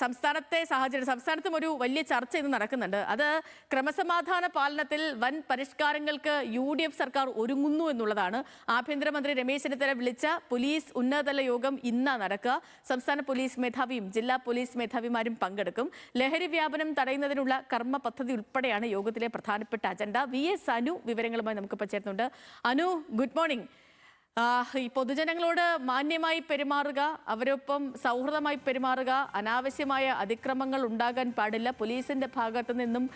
സംസ്ഥാനത്തെ സാഹചര്യം, സംസ്ഥാനത്തും ഒരു വലിയ ചർച്ച ഇന്ന് നടക്കുന്നുണ്ട്. അത് ക്രമസമാധാന പാലനത്തിൽ വൻ പരിഷ്കാരങ്ങൾക്ക് UDF സർക്കാർ ഒരുങ്ങുന്നു എന്നുള്ളതാണ്. ആഭ്യന്തരമന്ത്രി രമേശ് ചെന്നിത്തല വിളിച്ച പോലീസ് ഉന്നതതല യോഗം ഇന്നാ നടക്കുക. സംസ്ഥാന പോലീസ് മേധാവിയും ജില്ലാ പോലീസ് മേധാവിമാരും പങ്കെടുക്കും. ലഹരി വ്യാപനം തടയുന്നതിനുള്ള കർമ്മ പദ്ധതി ഉൾപ്പെടെയാണ് യോഗത്തിലെ പ്രധാനപ്പെട്ട അജണ്ട. VS അനു വിവരങ്ങളുമായി നമുക്കിപ്പോൾ ചേർന്നുണ്ട്. Anu, good morning. ഈ പൊതുജനങ്ങളോട് മാന്യമായി പെരുമാറുക, അവരൊപ്പം സൗഹൃദമായി പെരുമാറുക, അനാവശ്യമായ അതിക്രമങ്ങൾ ഉണ്ടാകാൻ പാടില്ല, പോലീസിന്റെ ഭാഗത്തു നിന്നും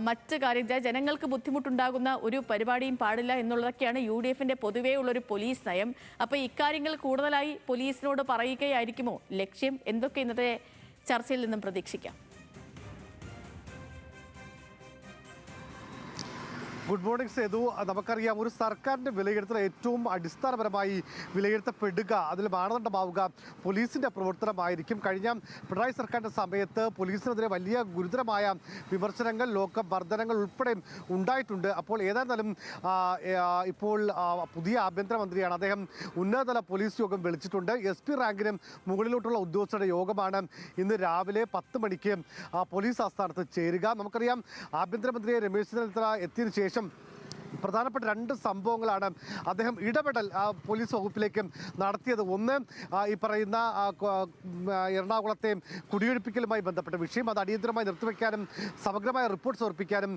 മറ്റ് കാര്യം ജനങ്ങൾക്ക് ബുദ്ധിമുട്ടുണ്ടാകുന്ന ഒരു പരിപാടിയും പാടില്ല എന്നുള്ളതൊക്കെയാണ് UDFന്റെ പൊതുവേ ഉള്ളൊരു പോലീസ് നയം. അപ്പോൾ ഇക്കാര്യങ്ങൾ കൂടുതലായി പോലീസിനോട് പറയുകയായിരിക്കുമോ ലക്ഷ്യം? എന്തൊക്കെ ഇന്നത്തെ ചർച്ചയിൽ നിന്നും പ്രതീക്ഷിക്കാം? Good morning Sethu. നമുക്കറിയാം, ഒരു സർക്കാരിൻ്റെ വിലയിരുത്തൽ ഏറ്റവും അടിസ്ഥാനപരമായി വിലയിരുത്തപ്പെടുക, അതിൽ മാനദണ്ഡമാവുക പോലീസിൻ്റെ പ്രവർത്തനമായിരിക്കും. കഴിഞ്ഞ പിണറായി സർക്കാരിൻ്റെ സമയത്ത് പോലീസിനെതിരെ വലിയ ഗുരുതരമായ വിമർശനങ്ങൾ, ലോക്കപ്പ് മർദ്ദനങ്ങൾ ഉൾപ്പെടെ ഉണ്ടായിട്ടുണ്ട്. അപ്പോൾ ഏതായിരുന്നാലും ഇപ്പോൾ പുതിയ ആഭ്യന്തരമന്ത്രിയാണ്, അദ്ദേഹം ഉന്നതതല പോലീസ് യോഗം വിളിച്ചിട്ടുണ്ട്. SP റാങ്കിനും മുകളിലോട്ടുള്ള ഉദ്യോഗസ്ഥരുടെ യോഗമാണ് ഇന്ന് രാവിലെ 10 മണിക്ക് പോലീസ് ആസ്ഥാനത്ത് ചേരുക. നമുക്കറിയാം, ആഭ്യന്തരമന്ത്രിയെ രമേശ് ചെന്നിത്തല എത്തിയതിനു ശേഷം പ്രധാനപ്പെട്ട 2 സംഭവങ്ങളാണ് അദ്ദേഹം ഇടപെടൽ പോലീസ് വകുപ്പിലേക്ക് നടത്തിയത്. ഒന്ന്, ഈ പറയുന്ന എറണാകുളത്തെ കുടിയൊഴിപ്പിക്കലുമായി ബന്ധപ്പെട്ട വിഷയം, അത് അടിയന്തരമായി നിർത്തിവെക്കാനും സമഗ്രമായ റിപ്പോർട്ട് സമർപ്പിക്കാനും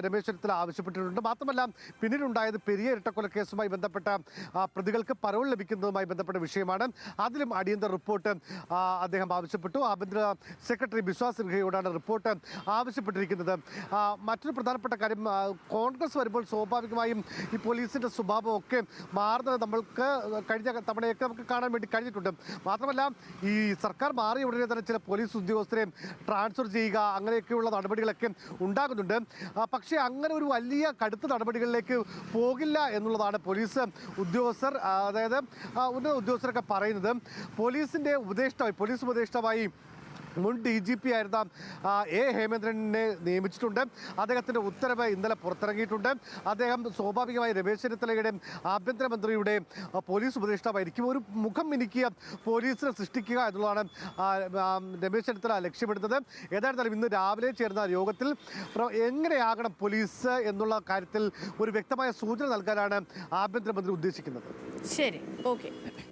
രമേശ് ചെന്നിത്തല ആവശ്യപ്പെട്ടിട്ടുണ്ട്. മാത്രമല്ല, പിന്നീടുണ്ടായത് പെരിയ ഇരട്ടക്കൊലക്കേസുമായി ബന്ധപ്പെട്ട പ്രതികൾക്ക് പരോൾ ലഭിക്കുന്നതുമായി ബന്ധപ്പെട്ട വിഷയമാണ്. അതിലും അടിയന്തര റിപ്പോർട്ട് അദ്ദേഹം ആവശ്യപ്പെട്ടു. ആഭ്യന്തര സെക്രട്ടറി ബിശ്വാസ് സിൻഹയോടാണ് റിപ്പോർട്ട് ആവശ്യപ്പെട്ടിരിക്കുന്നത്. മറ്റൊരു പ്രധാനപ്പെട്ട കാര്യം, കോൺഗ്രസ് വരുമ്പോൾ സ്വാഭാവികമായും ഈ പോലീസിൻ്റെ സ്വഭാവമൊക്കെ മാറുന്നത് നമ്മൾക്ക് കഴിഞ്ഞ തവണയൊക്കെ നമുക്ക് കാണാൻ വേണ്ടി കഴിഞ്ഞിട്ടുണ്ട്. മാത്രമല്ല, ഈ സർക്കാർ മാറിയ ഉടനെ തന്നെ ചില പോലീസ് ഉദ്യോഗസ്ഥരെ ട്രാൻസ്ഫർ ചെയ്യുക, അങ്ങനെയൊക്കെയുള്ള നടപടികളൊക്കെ ഉണ്ടാകുന്നുണ്ട്. പക്ഷേ അങ്ങനെ ഒരു വലിയ കടുത്ത നടപടികളിലേക്ക് പോകില്ല എന്നുള്ളതാണ് പോലീസ് ഉദ്യോഗസ്ഥർ, അതായത് ഉന്നത ഉദ്യോഗസ്ഥരൊക്കെ പറയുന്നത്. പോലീസ് ഉപദേഷ്ടാവായി മുൻ DGP ആയിരുന്ന ഹേമേന്ദ്രനെ നിയമിച്ചിട്ടുണ്ട്. അദ്ദേഹത്തിൻ്റെ ഉത്തരവ് ഇന്നലെ പുറത്തിറങ്ങിയിട്ടുണ്ട്. അദ്ദേഹം സ്വാഭാവികമായി രമേശ് ചെന്നിത്തലയുടെ ആഭ്യന്തരമന്ത്രിയുടെ പോലീസ് ഉപദേഷ്ടാവായിരിക്കും. ഒരു മുഖം മിനുക്കിയ പോലീസിനെ സൃഷ്ടിക്കുക എന്നുള്ളതാണ് രമേശ് ചെന്നിത്തല ലക്ഷ്യമിടുന്നത്. ഏതായിരുന്നാലും ഇന്ന് രാവിലെ ചേർന്ന യോഗത്തിൽ എങ്ങനെയാകണം പോലീസ് എന്നുള്ള കാര്യത്തിൽ ഒരു വ്യക്തമായ സൂചന നൽകാനാണ് ആഭ്യന്തരമന്ത്രി ഉദ്ദേശിക്കുന്നത്. ശരി, ഓക്കെ.